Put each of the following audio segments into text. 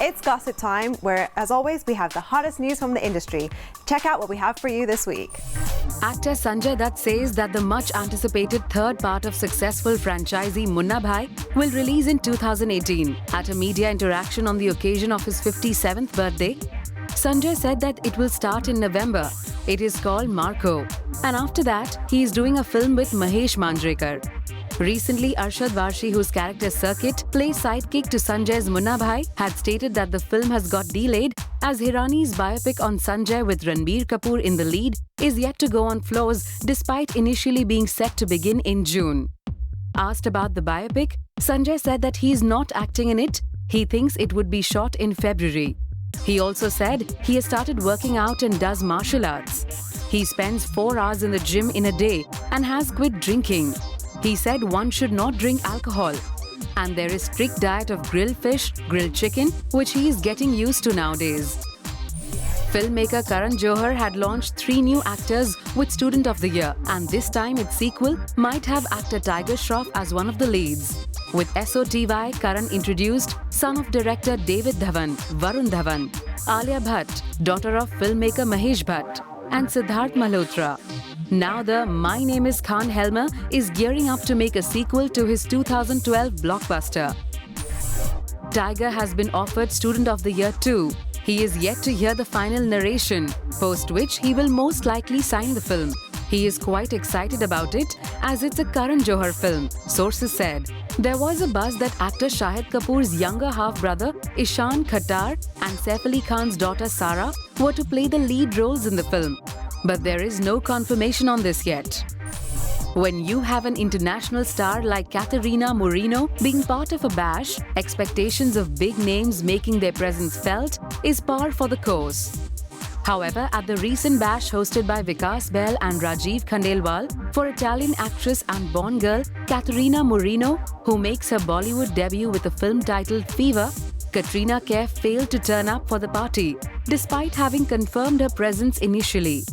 It's gossip time, where, as always, we have the hottest news from the industry. Check out what we have for you this week. Actor Sanjay Dutt says that the much-anticipated third part of successful franchisee Munna Bhai will release in 2018. At a media interaction on the occasion of his 57th birthday, Sanjay said that it will start in November. It is called Marco. And after that, he is doing a film with Mahesh Manjrekar. Recently, Arshad Varshi, whose character Circuit plays sidekick to Sanjay's Munna Bhai, had stated that the film has got delayed as Hirani's biopic on Sanjay with Ranbir Kapoor in the lead is yet to go on floors despite initially being set to begin in June. Asked about the biopic, Sanjay said that he is not acting in it. He thinks it would be shot in February. He also said he has started working out and does martial arts. He spends 4 hours in the gym in a day and has quit drinking. He said one should not drink alcohol. And there is strict diet of grilled fish, grilled chicken, which he is getting used to nowadays. Filmmaker Karan Johar had launched 3 new actors with Student of the Year, and this time its sequel might have actor Tiger Shroff as one of the leads. With SOTY, Karan introduced son of director David Dhawan, Varun Dhawan, Alia Bhatt, daughter of filmmaker Mahesh Bhatt, and Siddharth Malhotra. Now the My Name is Khan Helmer is gearing up to make a sequel to his 2012 blockbuster. Tiger has been offered Student of the Year too. He is yet to hear the final narration, post which he will most likely sign the film. He is quite excited about it as it's a Karan Johar film, sources said. There was a buzz that actor Shahid Kapoor's younger half-brother Ishan Khattar and Saif Ali Khan's daughter Sara were to play the lead roles in the film. But there is no confirmation on this yet. When you have an international star like Caterina Moreno being part of a bash, expectations of big names making their presence felt is par for the course. However, at the recent bash hosted by Vikas Bahl and Rajiv Khandelwal for Italian actress and Bond girl Caterina Moreno, who makes her Bollywood debut with a film titled Fever, Katrina Kaif failed to turn up for the party, despite having confirmed her presence initially.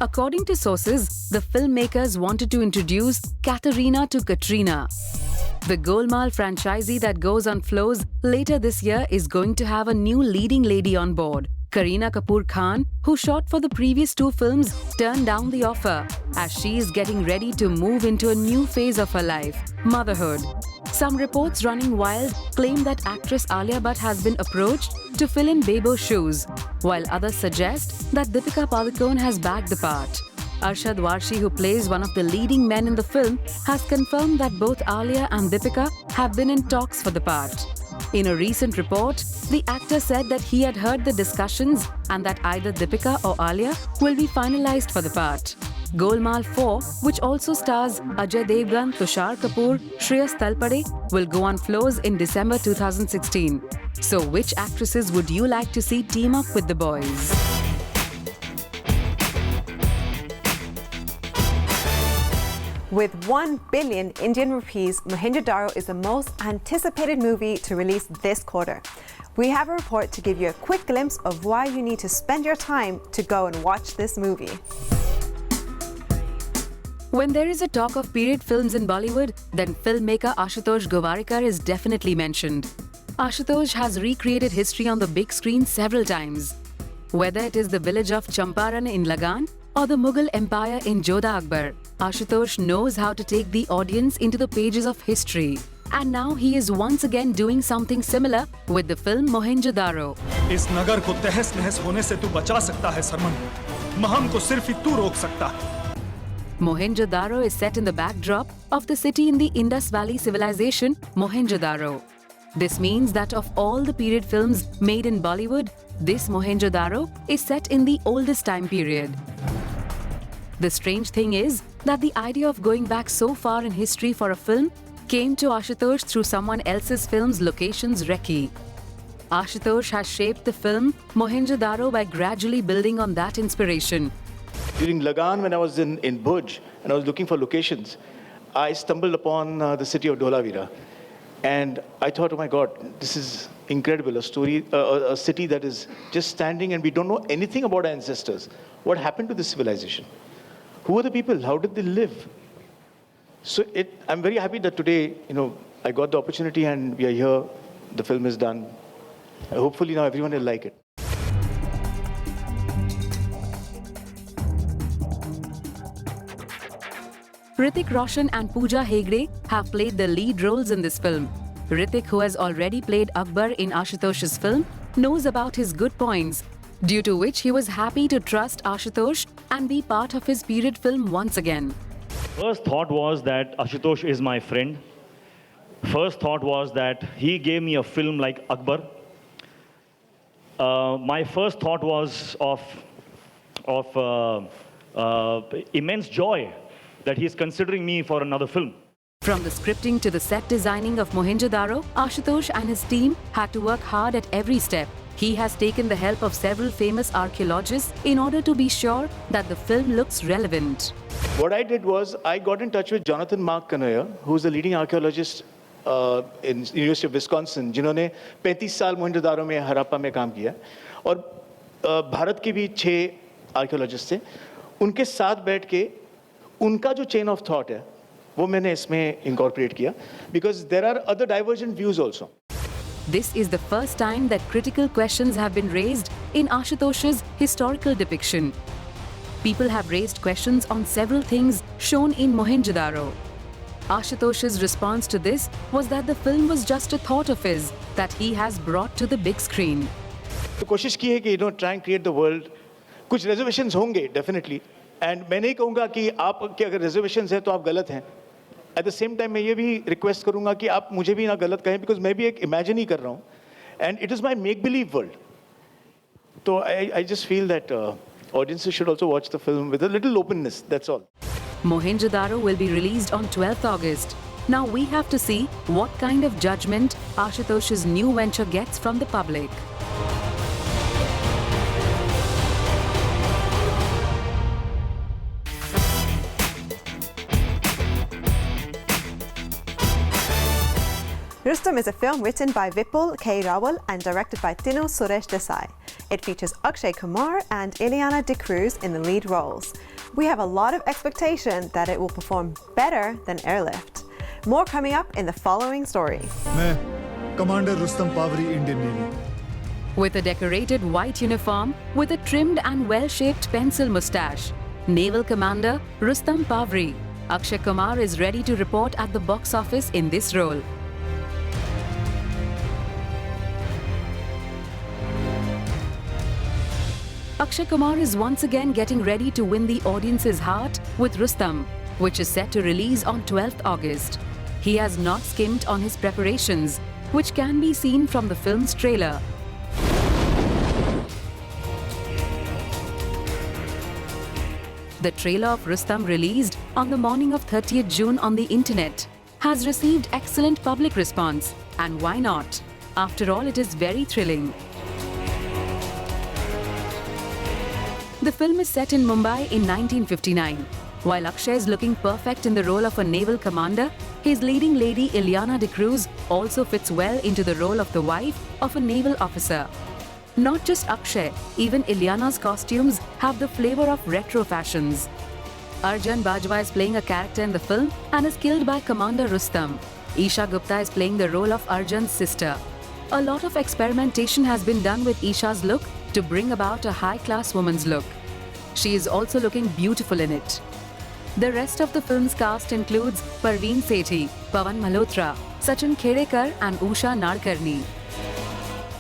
According to sources, the filmmakers wanted to introduce Katerina to Katrina. The Golmaal franchisee that goes on floors later this year is going to have a new leading lady on board. Kareena Kapoor Khan, who shot for the previous 2 films, turned down the offer as she is getting ready to move into a new phase of her life, motherhood. Some reports running wild claim that actress Alia Bhatt has been approached to fill in Bebo's shoes, while others suggest that Deepika Padukone has bagged the part. Arshad Varshi, who plays one of the leading men in the film, has confirmed that both Alia and Deepika have been in talks for the part. In a recent report, the actor said that he had heard the discussions and that either Deepika or Alia will be finalized for the part. Golmaal 4, which also stars Ajay Devgan, Tushar Kapoor, Shreyas Talpade, will go on floors in December 2016. So which actresses would you like to see team up with the boys? With 1 billion Indian rupees, Mohenjo-daro is the most anticipated movie to release this quarter. We have a report to give you a quick glimpse of why you need to spend your time to go and watch this movie. When there is a talk of period films in Bollywood, then filmmaker Ashutosh Gowarikar is definitely mentioned. Ashutosh has recreated history on the big screen several times. Whether it is the village of Champaran in Lagan or the Mughal Empire in Jodha Akbar, Ashutosh knows how to take the audience into the pages of history. And now he is once again doing something similar with the film Mohenjo-daro. इस नगर को तहस नहस होने से तू बचा सकता है सरमन, महम को सिर्फ ही तू रोक सकता है. Mohenjo-daro is set in the backdrop of the city in the Indus Valley civilization, Mohenjo-daro. This means that of all the period films made in Bollywood, this Mohenjo-daro is set in the oldest time period. The strange thing is that the idea of going back so far in history for a film came to Ashutosh through someone else's film's locations recce. Ashutosh has shaped the film Mohenjo-daro by gradually building on that inspiration. During Lagan, when I was in Bhuj and I was looking for locations, I stumbled upon the city of Dholavira. And I thought, oh my God, this is incredible, a city that is just standing and we don't know anything about our ancestors. What happened to this civilization? Who are the people? How did they live? So I'm very happy that today, I got the opportunity and we are here. The film is done. Hopefully now everyone will like it. Hrithik Roshan and Pooja Hegde have played the lead roles in this film. Hrithik, who has already played Akbar in Ashutosh's film, knows about his good points, due to which he was happy to trust Ashutosh and be part of his period film once again. First thought was that Ashutosh is my friend. First thought was that he gave me a film like Akbar. My first thought was of immense joy that he's considering me for another film. From the scripting to the set designing of Mohenjo-daro, Ashutosh and his team had to work hard at every step. He has taken the help of several famous archaeologists in order to be sure that the film looks relevant. What I did was I got in touch with Jonathan Mark Kanaya, who's the leading archaeologist in University of Wisconsin, जिन्होंने 35 साल मोहनजोदारो में हड़प्पा में काम किया और भारत के भी 6 archaeologist थे. उनके साथ बैठ के उनका जो चेन ऑफ थॉट है वो मैंने इसमें इंकॉर्पोरेट किया because there are other divergent views also. This is the first time that critical questions have been raised in Ashutosh's historical depiction. People have raised questions on several things shown in Mohenjo-daro. Ashutosh's response to this was that the film was just a thought of his that he has brought to the big screen. तो कोशिश की है कि try and create the world. कुछ reservations होंगे definitely. And मैं नहीं कहूँगा कि आपके अगर reservations हैं तो आप गलत हैं. At the same time मैं ये भी request करूँगा कि आप मुझे भी ना गलत कहें because मैं भी एक imagine ही कर रहा हूँ. And it is my make-believe world. So I just feel that audiences should also watch the film with a little openness, that's all. Mohenjo-daro will be released on 12th August. Now we have to see what kind of judgment Ashutosh's new venture gets from the public. Rustom is a film written by Vipul K. Rawal and directed by Tinu Suresh Desai. It features Akshay Kumar and Ileana D'Cruz in the lead roles. We have a lot of expectation that it will perform better than Airlift. More coming up in the following story. मैं Commander Rustom Pavri, Indian Navy. With a decorated white uniform with a trimmed and well-shaped pencil moustache, Naval Commander Rustom Pavri, Akshay Kumar is ready to report at the box office in this role. Akshay Kumar is once again getting ready to win the audience's heart with Rustom, which is set to release on 12th August. He has not skimped on his preparations, which can be seen from the film's trailer. The trailer of Rustom, released on the morning of 30th June on the internet, has received excellent public response. And why not? After all, it is very thrilling. The film is set in Mumbai in 1959. While Akshay is looking perfect in the role of a naval commander, his leading lady Ileana D'Cruz also fits well into the role of the wife of a naval officer. Not just Akshay, even Ileana's costumes have the flavor of retro fashions. Arjun Bajwa is playing a character in the film and is killed by Commander Rustom. Isha Gupta is playing the role of Arjun's sister. A lot of experimentation has been done with Isha's look to bring about a high-class woman's look. She is also looking beautiful in it. The rest of the film's cast includes Parveen Sethi, Pawan Malhotra, Sachin Khedekar and Usha Nadkarni.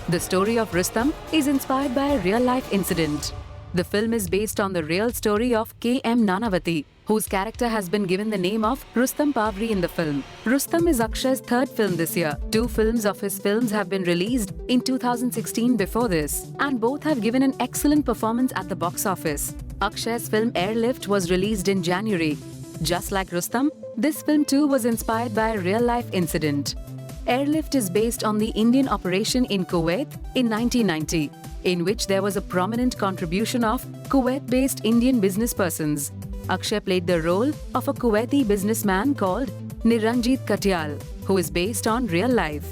The story of Rustom is inspired by a real-life incident. The film is based on the real story of K.M. Nanavati, whose character has been given the name of Rustom Pavri in the film. Rustom is Akshay's third film this year. 2 films of his films have been released in 2016 before this, and both have given an excellent performance at the box office. Akshay's film Airlift was released in January. Just like Rustom, this film too was inspired by a real-life incident. Airlift is based on the Indian operation in Kuwait in 1990, in which there was a prominent contribution of Kuwait-based Indian businesspersons. Akshay played the role of a Kuwaiti businessman called Niranjit Katyal, who is based on real life.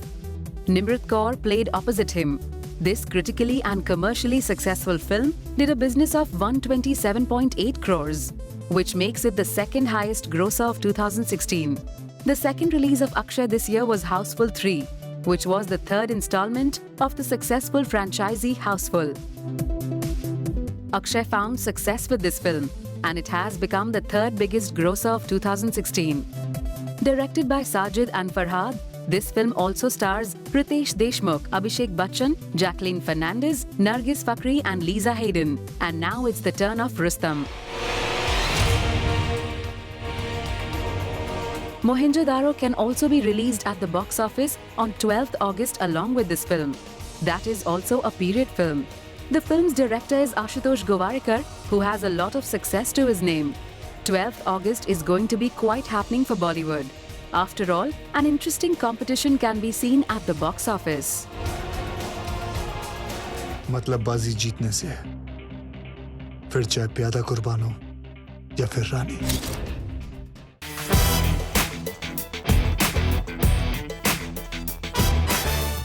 Nimrit Kaur played opposite him. This critically and commercially successful film did a business of 127.8 crores, which makes it the second highest grosser of 2016. The second release of Akshay this year was Houseful 3. which was the third installment of the successful franchisee Houseful. Akshay found success with this film, and it has become the third biggest grosser of 2016. Directed by Sajid and Farhad, this film also stars Pritesh Deshmukh, Abhishek Bachchan, Jacqueline Fernandez, Nargis Fakhri and Lisa Hayden. And now it's the turn of Rustam. Mohenjo-daro can also be released at the box office on 12th August along with this film. That is also a period film. The film's director is Ashutosh Gowarikar, who has a lot of success to his name. 12th August is going to be quite happening for Bollywood. After all, an interesting competition can be seen at the box office. मतलब बाजी जीतने से है, फिर चाहे प्यादा कुर्बान हो या फिर रानी।